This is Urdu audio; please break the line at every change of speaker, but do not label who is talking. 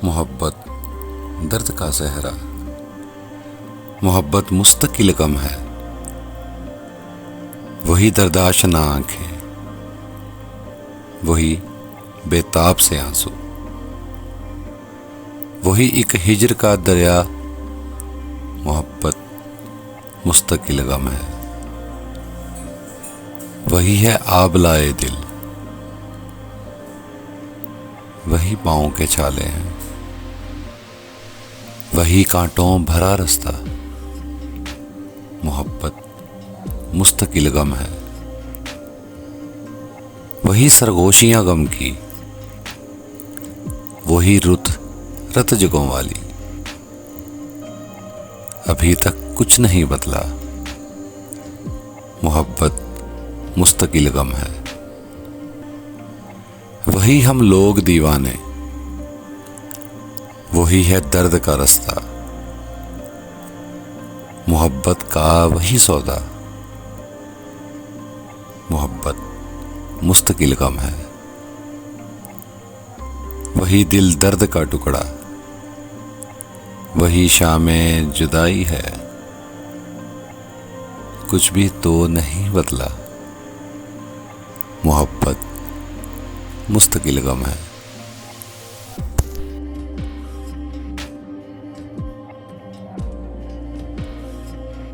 محبت درد کا صحرا، محبت مستقل غم ہے، وہی دردآشنا آنکھیں، وہی بے تاب سے آنسو، وہی ایک ہجر کا دریا، محبت مستقل غم ہے، وہی ہے آب لائے دل، وہی پاؤں کے چھالے ہیں، وہی کانٹوں بھرا رستہ، محبت مستقل غم ہے، وہی سرگوشیاں غم کی، وہی رت جگوں والی، ابھی تک کچھ نہیں بدلا، محبت مستقل غم ہے، وہی ہم لوگ دیوانے، وہی ہے درد کا رستہ، محبت کا وہی سودا، محبت مستقل غم ہے، وہی دل درد کا ٹکڑا، وہی شام جدائی ہے، کچھ بھی تو نہیں بدلا، محبت مستقل غم ہے۔